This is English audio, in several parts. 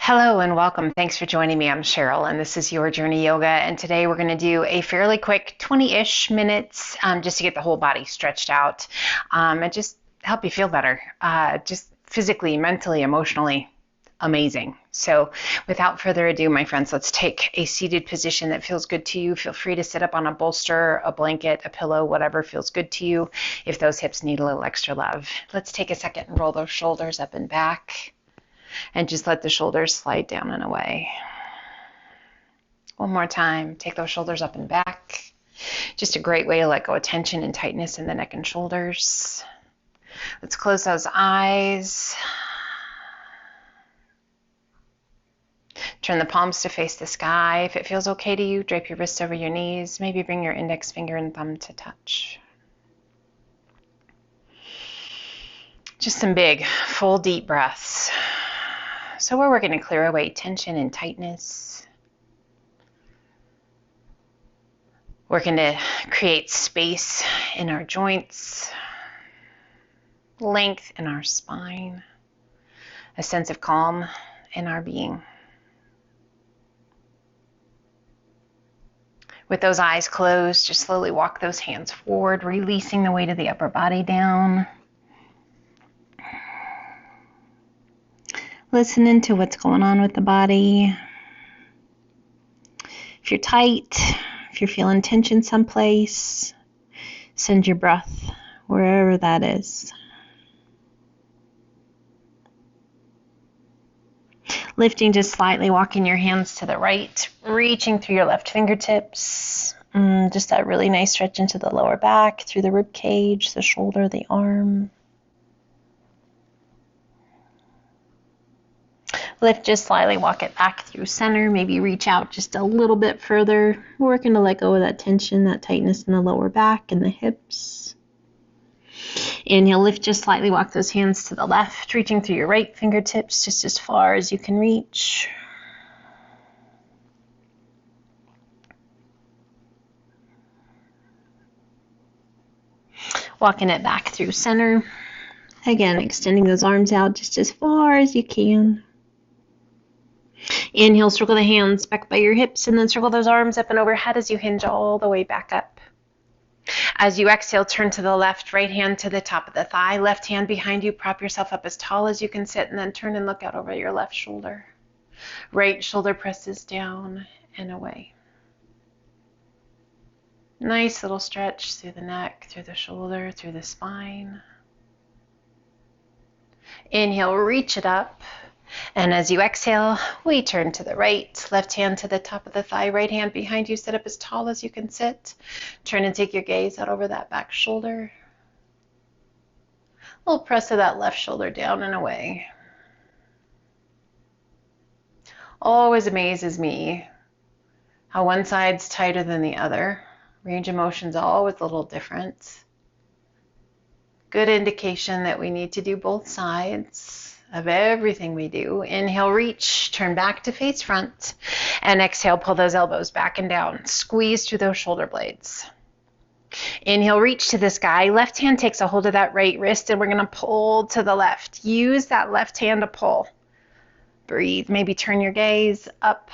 Hello and welcome. Thanks for joining me. I'm Cheryl and this is Your Journey Yoga. And today we're going to do a fairly quick 20-ish minutes just to get the whole body stretched out and just help you feel better, just physically, mentally, emotionally. Amazing. So without further ado, my friends, let's take a seated position that feels good to you. Feel free to sit up on a bolster, a blanket, a pillow, whatever feels good to you if those hips need a little extra love. Let's take a second and roll those shoulders up and back. And just let the shoulders slide down and away. One more time. Take those shoulders up and back. Just a great way to let go of tension and tightness in the neck and shoulders. Let's close those eyes. Turn the palms to face the sky. If it feels okay to you, drape your wrists over your knees. Maybe bring your index finger and thumb to touch. Just some big, full, deep breaths. So we're working to clear away tension and tightness. Working to create space in our joints, length in our spine, a sense of calm in our being. With those eyes closed, just slowly walk those hands forward, releasing the weight of the upper body down. Listening to what's going on with the body. If you're tight, if you're feeling tension someplace, send your breath wherever that is. Lifting just slightly, walking your hands to the right, reaching through your left fingertips. Just that really nice stretch into the lower back, through the rib cage, the shoulder, the arm. Lift just slightly, walk it back through center, maybe reach out just a little bit further. We're working to let go of that tension, that tightness in the lower back and the hips. Inhale, lift just slightly, walk those hands to the left, reaching through your right fingertips just as far as you can reach. Walking it back through center. Again, extending those arms out just as far as you can. Inhale, circle the hands back by your hips and then circle those arms up and overhead as you hinge all the way back up. As you exhale, turn to the left, right hand to the top of the thigh, left hand behind you, prop yourself up as tall as you can sit and then turn and look out over your left shoulder. Right shoulder presses down and away. Nice little stretch through the neck, through the shoulder, through the spine. Inhale, reach it up. And as you exhale, we turn to the right, left hand to the top of the thigh, right hand behind you, sit up as tall as you can sit. Turn and take your gaze out over that back shoulder. A little press of that left shoulder down and away. Always amazes me how one side's tighter than the other. Range of motion's always a little different. Good indication that we need to do both sides of everything we do. Inhale, reach, turn back to face front, and exhale, pull those elbows back and down. Squeeze through those shoulder blades. Inhale, reach to the sky. Left hand takes a hold of that right wrist, and we're going to pull to the left. Use that left hand to pull. Breathe. Maybe turn your gaze up.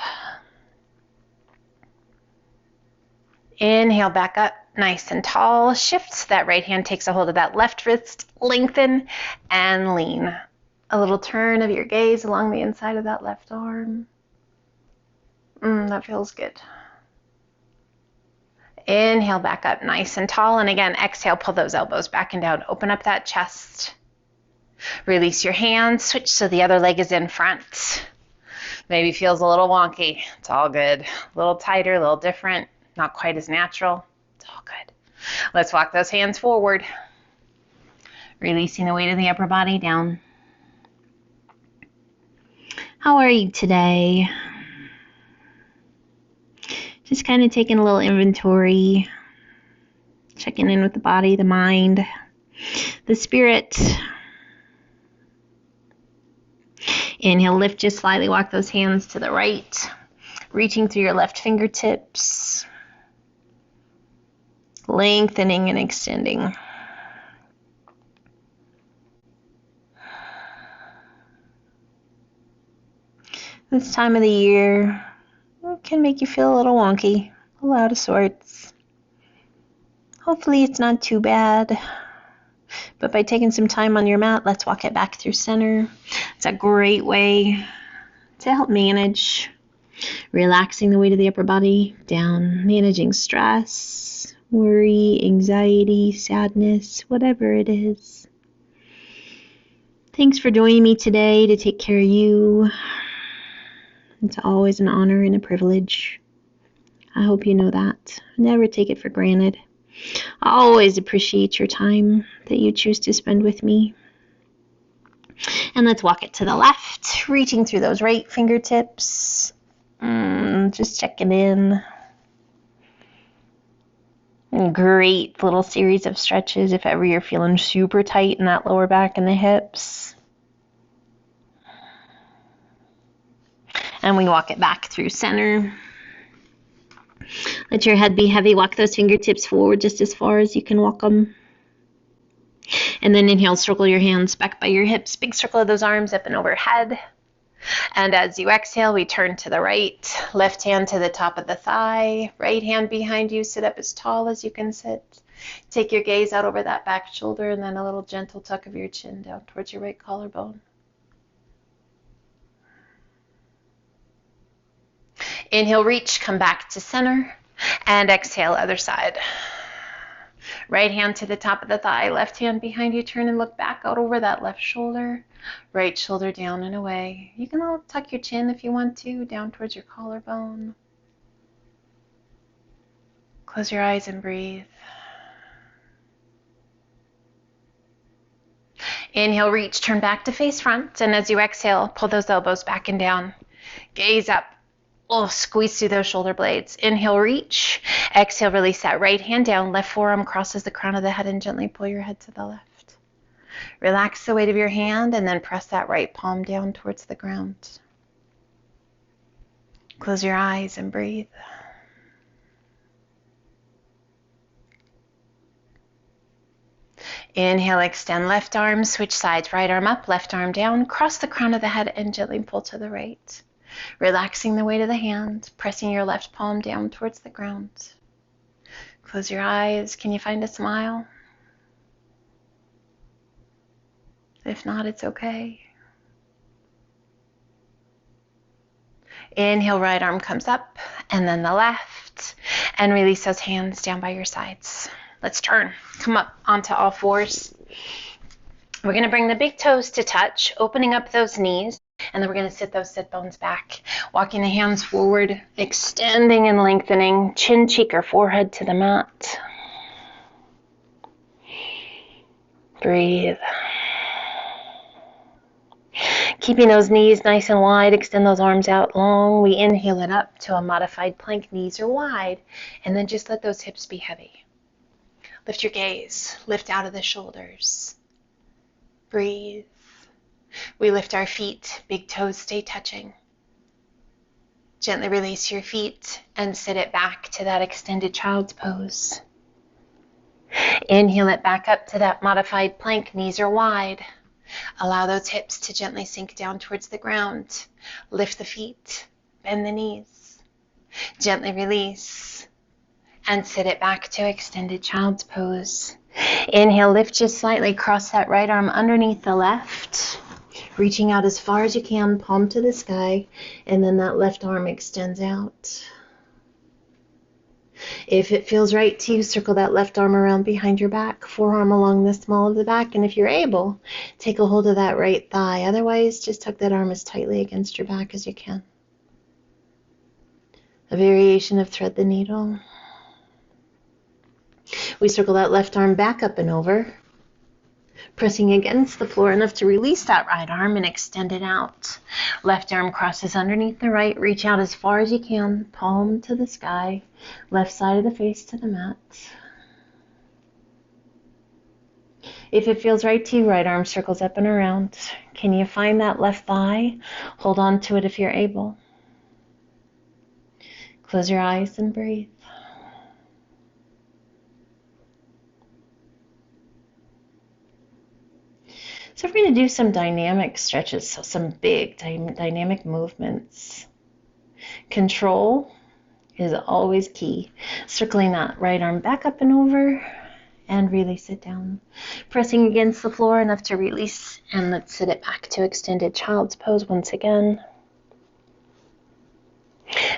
Inhale, back up, nice and tall. Shift. That right hand takes a hold of that left wrist. Lengthen and lean. A little turn of your gaze along the inside of that left arm. That feels good. Inhale, back up nice and tall. And again, exhale, pull those elbows back and down. Open up that chest. Release your hands. Switch so the other leg is in front. Maybe feels a little wonky. It's all good. A little tighter, a little different. Not quite as natural. It's all good. Let's walk those hands forward. Releasing the weight of the upper body down. How are you today? Just kind of taking a little inventory, checking in with the body, the mind, the spirit. Inhale, lift just slightly, walk those hands to the right, reaching through your left fingertips, lengthening and extending. This time of the year can make you feel a little wonky, a little out of sorts. Hopefully it's not too bad. But by taking some time on your mat, let's walk it back through center. It's a great way to help manage relaxing the weight of the upper body down, managing stress, worry, anxiety, sadness, whatever it is. Thanks for joining me today to take care of you. It's always an honor and a privilege. I hope you know that. Never take it for granted. I always appreciate your time that you choose to spend with me. And let's walk it to the left, reaching through those right fingertips. Just checking in. And great little series of stretches if ever you're feeling super tight in that lower back and the hips. And we walk it back through center. Let your head be heavy. Walk those fingertips forward just as far as you can walk them. And then inhale, circle your hands back by your hips. Big circle of those arms up and overhead. And as you exhale, we turn to the right. Left hand to the top of the thigh. Right hand behind you. Sit up as tall as you can sit. Take your gaze out over that back shoulder and then a little gentle tuck of your chin down towards your right collarbone. Inhale, reach, come back to center. And exhale, other side. Right hand to the top of the thigh, left hand behind you. Turn and look back out over that left shoulder. Right shoulder down and away. You can tuck your chin if you want to, down towards your collarbone. Close your eyes and breathe. Inhale, reach, turn back to face front. And as you exhale, pull those elbows back and down. Gaze up. Oh, squeeze through those shoulder blades. Inhale, reach. Exhale, release that right hand down. Left forearm crosses the crown of the head and gently pull your head to the left. Relax the weight of your hand and then press that right palm down towards the ground. Close your eyes and breathe. Inhale, extend left arm, switch sides, right arm up, left arm down. Cross the crown of the head and gently pull to the right. Relaxing the weight of the hand, pressing your left palm down towards the ground. Close your eyes. Can you find a smile? If not, it's okay. Inhale, right arm comes up, and then the left. And release those hands down by your sides. Let's turn. Come up onto all fours. We're going to bring the big toes to touch, opening up those knees. And then we're going to sit those sit bones back, walking the hands forward, extending and lengthening, chin, cheek, or forehead to the mat. Breathe. Keeping those knees nice and wide, extend those arms out long. We inhale it up to a modified plank, knees are wide, and then just let those hips be heavy. Lift your gaze, lift out of the shoulders. Breathe. We lift our feet, big toes stay touching. Gently release your feet and sit it back to that extended child's pose. Inhale it back up to that modified plank, knees are wide. Allow those hips to gently sink down towards the ground. Lift the feet, bend the knees. Gently release and sit it back to extended child's pose. Inhale, lift just slightly, cross that right arm underneath the left. Reaching out as far as you can, palm to the sky, and then that left arm extends out. If it feels right to you, circle that left arm around behind your back, forearm along the small of the back, and if you're able, take a hold of that right thigh. Otherwise, just tuck that arm as tightly against your back as you can. A variation of thread the needle. We circle that left arm back up and over, pressing against the floor enough to release that right arm and extend it out. Left arm crosses underneath the right. Reach out as far as you can, palm to the sky, left side of the face to the mat. If it feels right to you, right arm circles up and around. Can you find that left thigh? Hold on to it if you're able. Close your eyes and breathe. So we're going to to do some dynamic stretches, so some big dynamic movements. Control is always key. Circling that right arm back up and over and release it down. Pressing against the floor enough to release, and let's sit it back to extended child's pose once again.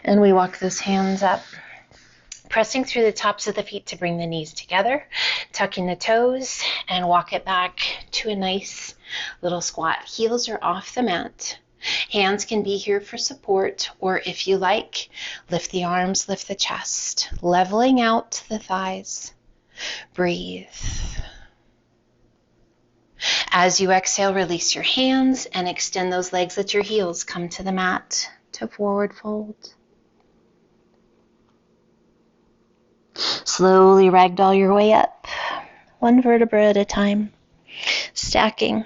And we walk those hands up, pressing through the tops of the feet to bring the knees together, tucking the toes, and walk it back to a nice little squat. Heels are off the mat. Hands can be here for support, or if you like, lift the arms, lift the chest, leveling out the thighs. Breathe. As you exhale, release your hands and extend those legs. Let your heels come to the mat to forward fold. Slowly ragdoll your way up, one vertebra at a time, stacking.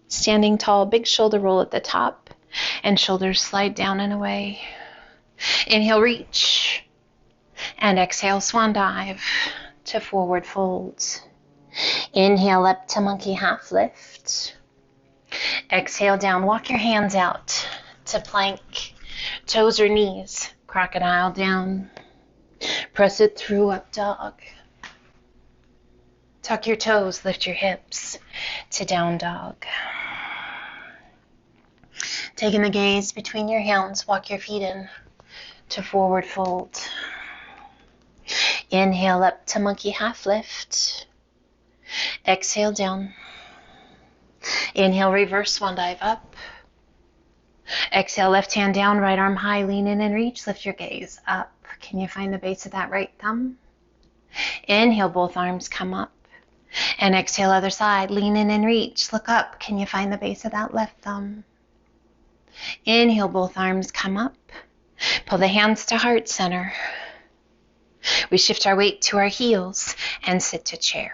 Standing tall, big shoulder roll at the top, and shoulders slide down and away. Inhale, reach, and exhale, swan dive to forward fold. Inhale up to monkey half lift. Exhale down, walk your hands out to plank, toes or knees, crocodile down. Press it through, up dog. Tuck your toes, lift your hips to down dog. Taking the gaze between your hands, walk your feet in to forward fold. Inhale up to monkey half lift. Exhale down. Inhale, reverse swan dive up. Exhale, left hand down, right arm high, lean in and reach. Lift your gaze up. Can you find the base of that right thumb? Inhale, both arms come up. And exhale, other side, lean in and reach. Look up. Can you find the base of that left thumb? Inhale, both arms come up. Pull the hands to heart center. We shift our weight to our heels and sit to chair.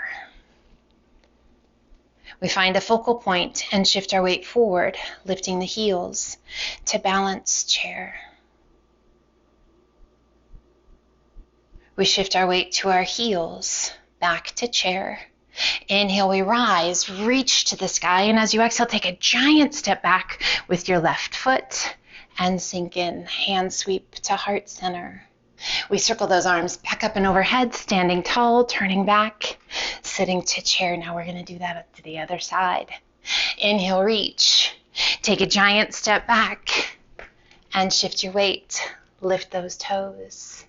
We find a focal point and shift our weight forward, lifting the heels to balance chair. We shift our weight to our heels, back to chair. Inhale, we rise, reach to the sky, and as you exhale, take a giant step back with your left foot and sink in. Hand sweep to heart center. We circle those arms back up and overhead, standing tall, turning back, sitting to chair. Now we're going to do that up to the other side. Inhale, reach. Take a giant step back and shift your weight. Lift those toes.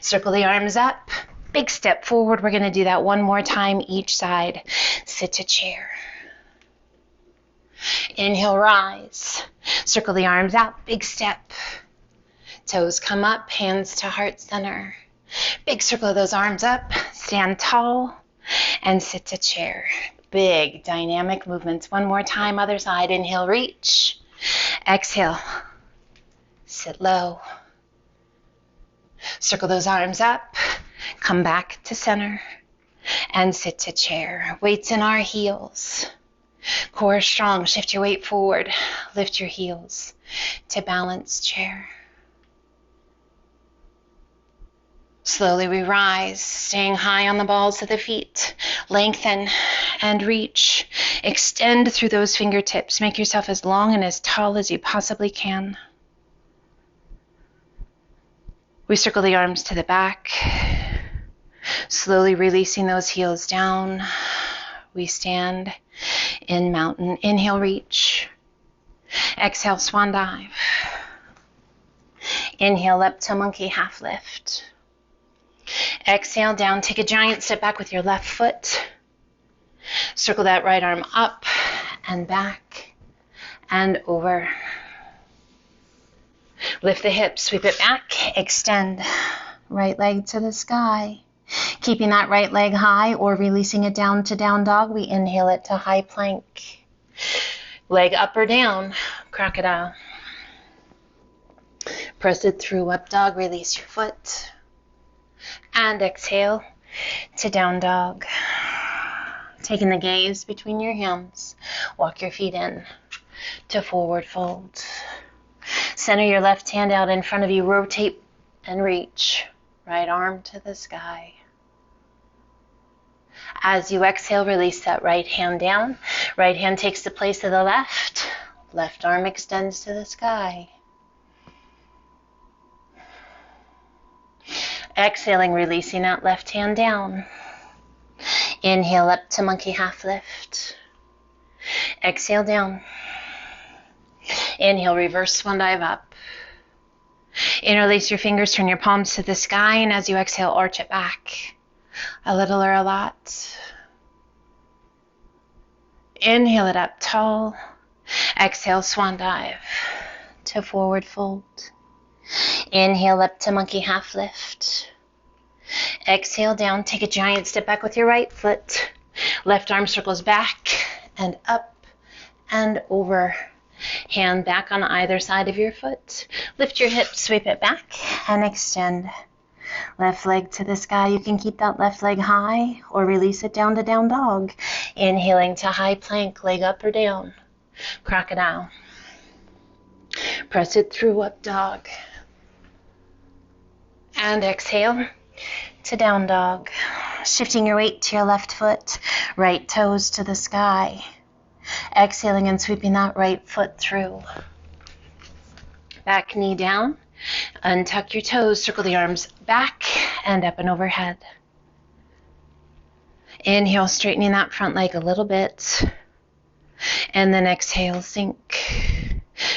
Circle the arms up. Big step forward. We're going to do that one more time each side. Sit to chair. Inhale, rise. Circle the arms out. Big step. Toes come up, hands to heart center. Big circle of those arms up. Stand tall and sit to chair. Big dynamic movements. One more time, other side. Inhale, reach. Exhale. Sit low. Circle those arms up. Come back to center and sit to chair. Weights in our heels. Core strong. Shift your weight forward. Lift your heels to balance chair. Slowly we rise, staying high on the balls of the feet. Lengthen and reach. Extend through those fingertips. Make yourself as long and as tall as you possibly can. We circle the arms to the back. Slowly releasing those heels down. We stand in mountain. Inhale, reach. Exhale, swan dive. Inhale, up to monkey half lift. Exhale, down. Take a giant step back with your left foot. Circle that right arm up and back and over. Lift the hips, sweep it back, extend. Right leg to the sky. Keeping that right leg high or releasing it down to down dog, we inhale it to high plank. Leg up or down, crocodile. Press it through, up dog, release your foot. And exhale to down dog. Taking the gaze between your hands, walk your feet in to forward fold. Center your left hand out in front of you, rotate and reach. Right arm to the sky. As you exhale, release that right hand down. Right hand takes the place of the left. Left arm extends to the sky. Exhaling, releasing that left hand down. Inhale up to monkey half lift. Exhale down. Inhale, reverse swan dive up. Interlace your fingers, turn your palms to the sky, and as you exhale, arch it back. A little or a lot. Inhale it up tall. Exhale, swan dive to forward fold. Inhale up to monkey half lift. Exhale down, take a giant step back with your right foot. Left arm circles back and up and over. Hand back on either side of your foot. Lift your hips, sweep it back and extend. Left leg to the sky. You can keep that left leg high or release it down to down dog. Inhaling to high plank, leg up or down. Crocodile. Press it through, up dog. And exhale to down dog. Shifting your weight to your left foot, right toes to the sky. Exhaling and sweeping that right foot through. Back knee down. Untuck your toes, circle the arms back and up and overhead. Inhale, straightening that front leg a little bit. And then exhale, sink.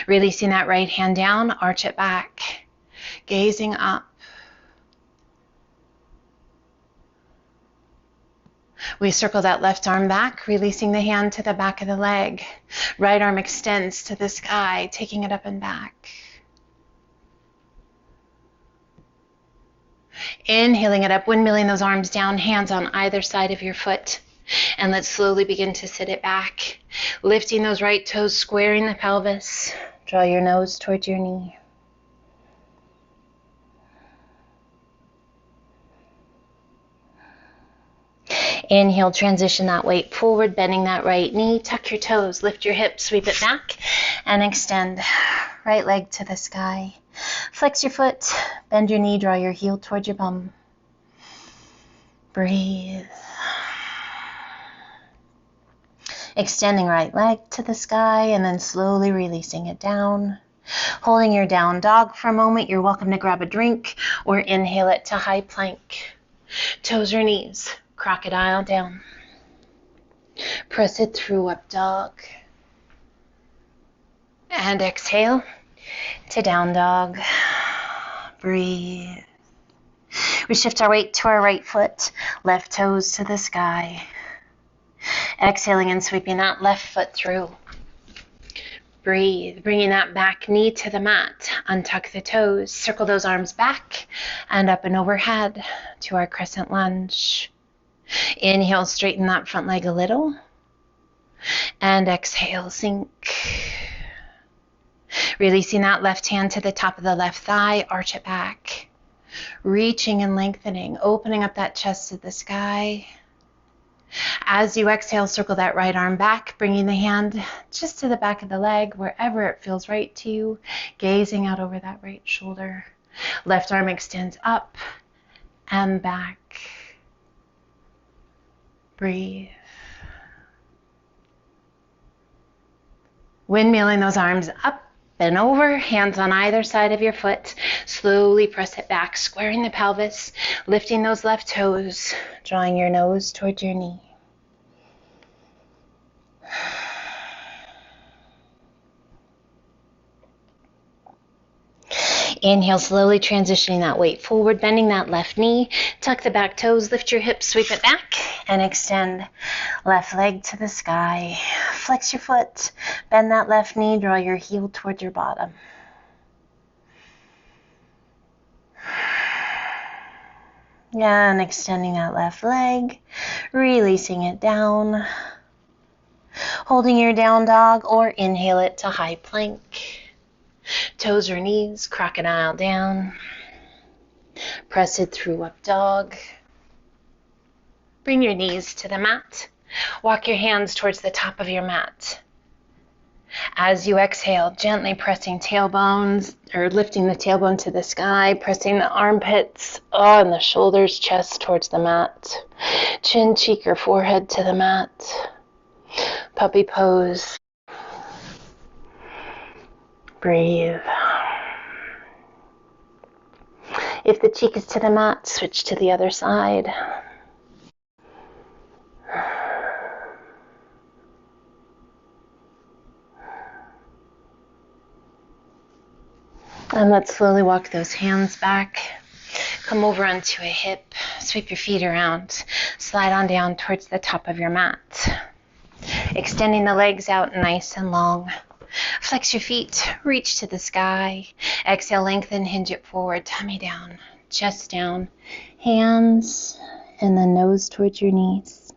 Releasing that right hand down, arch it back. Gazing up. We circle that left arm back, releasing the hand to the back of the leg. Right arm extends to the sky, taking it up and back. Inhaling it up, windmilling those arms down, hands on either side of your foot. And let's slowly begin to sit it back. Lifting those right toes, squaring the pelvis. Draw your nose towards your knee. Inhale, transition that weight forward, bending that right knee. Tuck your toes, lift your hips, sweep it back, and extend. Right leg to the sky. Flex your foot, bend your knee, draw your heel towards your bum. Breathe. Extending right leg to the sky and then slowly releasing it down. Holding your down dog for a moment, you're welcome to grab a drink or inhale it to high plank. Toes or knees, crocodile down. Press it through, up dog. And exhale to down dog. Breathe. We shift our weight to our right foot, left toes to the sky. Exhaling and sweeping that left foot through. Breathe, bringing that back knee to the mat. Untuck the toes, circle those arms back and up and overhead to our crescent lunge. Inhale, straighten that front leg a little. And exhale, sink. Releasing that left hand to the top of the left thigh, arch it back. Reaching and lengthening, opening up that chest to the sky. As you exhale, circle that right arm back, bringing the hand just to the back of the leg, wherever it feels right to you, gazing out over that right shoulder. Left arm extends up and back. Breathe. Windmilling those arms up and over, hands on either side of your foot. Slowly press it back, squaring the pelvis, lifting those left toes, drawing your nose towards your knee. Inhale, slowly transitioning that weight forward, bending that left knee, tuck the back toes, lift your hips, sweep it back, and extend. Left leg to the sky. Flex your foot, bend that left knee, draw your heel towards your bottom. And extending that left leg, releasing it down. Holding your down dog or inhale it to high plank. Toes or knees, crocodile down. Press it through, up dog. Bring your knees to the mat. Walk your hands towards the top of your mat. As you exhale, gently pressing tailbones or lifting the tailbone to the sky, pressing the armpits and the shoulders, chest towards the mat. Chin, cheek, or forehead to the mat. Puppy pose. Breathe. If the cheek is to the mat, switch to the other side. And let's slowly walk those hands back. Come over onto a hip. Sweep your feet around. Slide on down towards the top of your mat. Extending the legs out nice and long. Flex your feet. Reach to the sky. Exhale, lengthen, hinge it forward. Tummy down. Chest down. Hands and the nose towards your knees.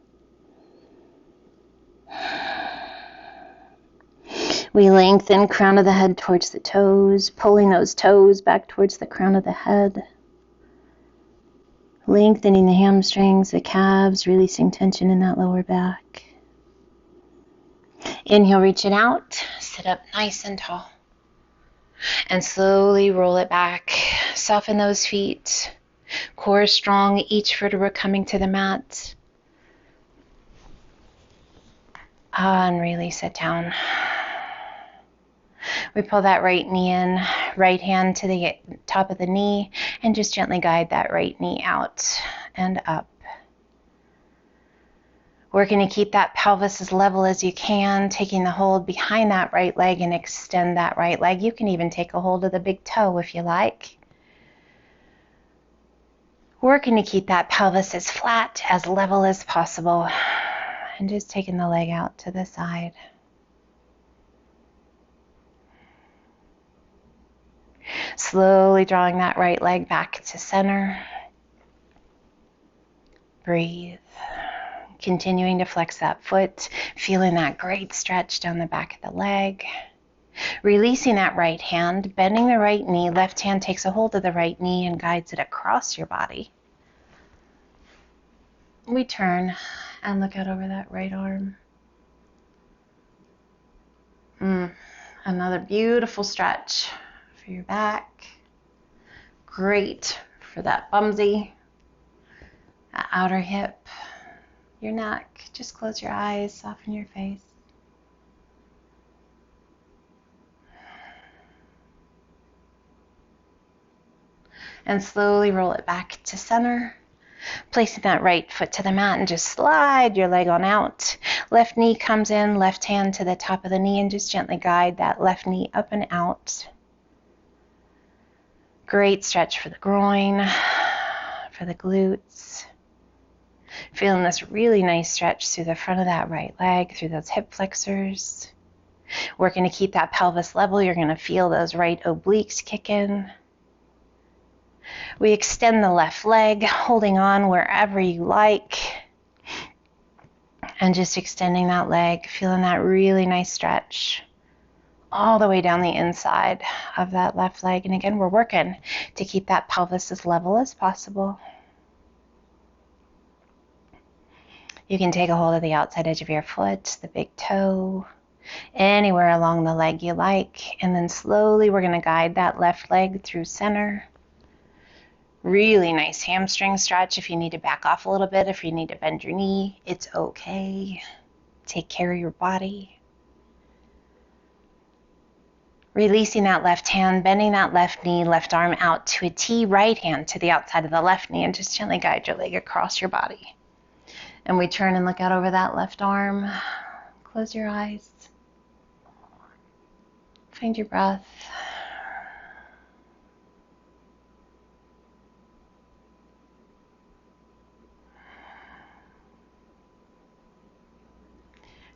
We lengthen crown of the head towards the toes, pulling those toes back towards the crown of the head. Lengthening the hamstrings, the calves, releasing tension in that lower back. Inhale, reach it out, sit up nice and tall. And slowly roll it back. Soften those feet. Core strong, each vertebra coming to the mat. And release it down. We pull that right knee in, right hand to the top of the knee, and just gently guide that right knee out and up. Working to keep that pelvis as level as you can, taking the hold behind that right leg and extend that right leg. You can even take a hold of the big toe if you like. Working to keep that pelvis as flat, as level as possible, and just taking the leg out to the side. Slowly drawing that right leg back to center. Breathe. Continuing to flex that foot, feeling that great stretch down the back of the leg. Releasing that right hand, bending the right knee. Left hand takes a hold of the right knee and guides it across your body. We turn and look out over that right arm. Another beautiful stretch for your back. Great for that bumsy, that outer hip, your neck. Just close your eyes, soften your face. And slowly roll it back to center. Placing that right foot to the mat and just slide your leg on out. Left knee comes in, left hand to the top of the knee, and just gently guide that left knee up and out. Great stretch for the groin, for the glutes. Feeling this really nice stretch through the front of that right leg, through those hip flexors. Working to keep that pelvis level, you're going to feel those right obliques kick in. We extend the left leg, holding on wherever you like. And just extending that leg, feeling that really nice stretch all the way down the inside of that left leg. And again, we're working to keep that pelvis as level as possible. You can take a hold of the outside edge of your foot, the big toe, anywhere along the leg you like. And then slowly we're going to guide that left leg through center. Really nice hamstring stretch. If you need to back off a little bit, if you need to bend your knee, it's okay. Take care of your body. Releasing that left hand, bending that left knee, left arm out to a T, right hand to the outside of the left knee, and just gently guide your leg across your body. And we turn and look out over that left arm. Close your eyes. Find your breath.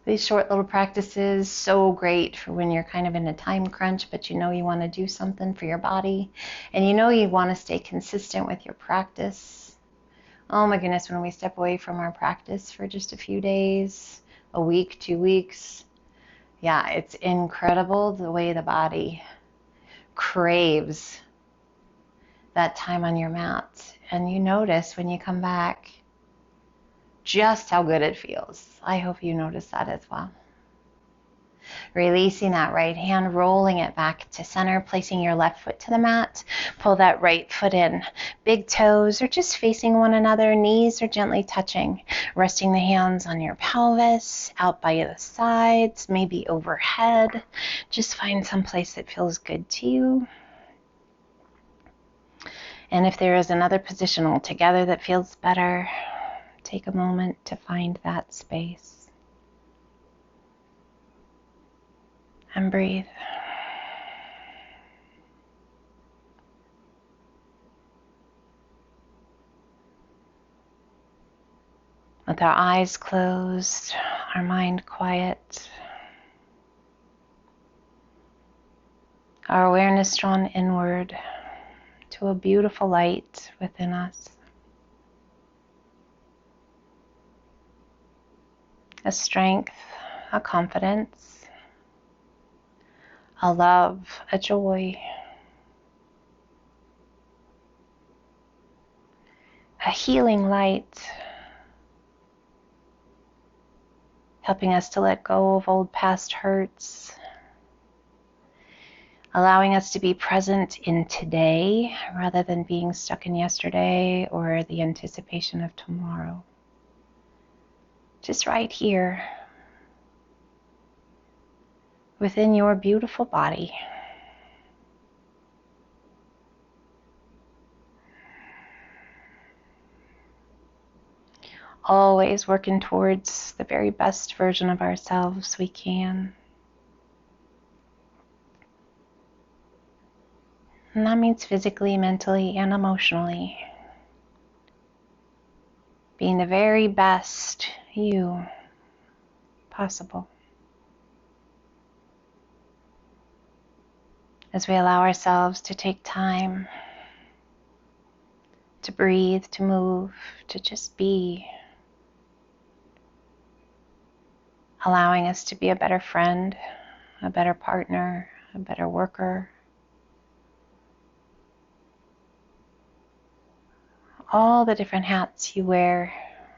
These short little practices, so great for when you're kind of in a time crunch, but you know you want to do something for your body, and you know you want to stay consistent with your practice. Oh my goodness, when we step away from our practice for just a few days, a week, 2 weeks, yeah, it's incredible the way the body craves that time on your mat. And you notice when you come back just how good it feels. I hope you notice that as well. Releasing that right hand, rolling it back to center, placing your left foot to the mat. Pull that right foot in. Big toes are just facing one another. Knees are gently touching. Resting the hands on your pelvis, out by the sides, maybe overhead. Just find some place that feels good to you. And if there is another position altogether that feels better, take a moment to find that space. And breathe. With our eyes closed, our mind quiet, our awareness drawn inward to a beautiful light within us. A strength, a confidence, a love, a joy, a healing light, helping us to let go of old past hurts, allowing us to be present in today rather than being stuck in yesterday or the anticipation of tomorrow. Just right here, within your beautiful body. Always working towards the very best version of ourselves we can. And that means physically, mentally, and emotionally. Being the very best you possible. As we allow ourselves to take time to breathe, to move, to just be. Allowing us to be a better friend, a better partner, a better worker. All the different hats you wear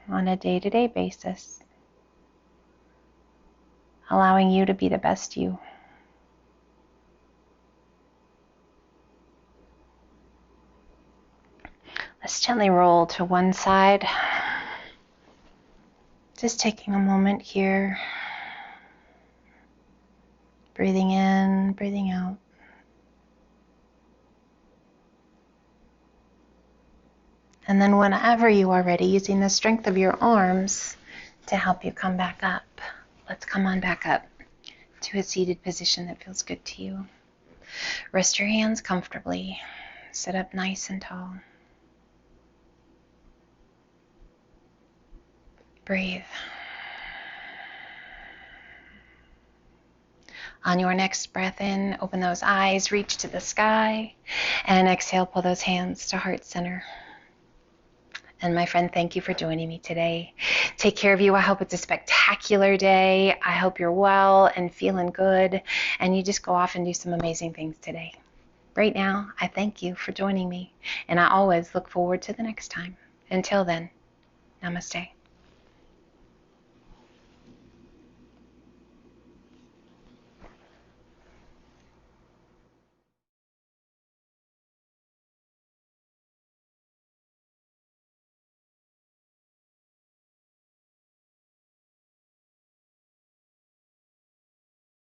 on a day-to-day basis. Allowing you to be the best you. Let's gently roll to one side. Just taking a moment here. Breathing in, breathing out. And then whenever you are ready, using the strength of your arms to help you come back up. Let's come on back up to a seated position that feels good to you. Rest your hands comfortably. Sit up nice and tall. Breathe. On your next breath in, open those eyes, reach to the sky, and exhale, pull those hands to heart center. And my friend, thank you for joining me today. Take care of you. I hope it's a spectacular day. I hope you're well and feeling good, and you just go off and do some amazing things today. Right now, I thank you for joining me, and I always look forward to the next time. Until then, namaste.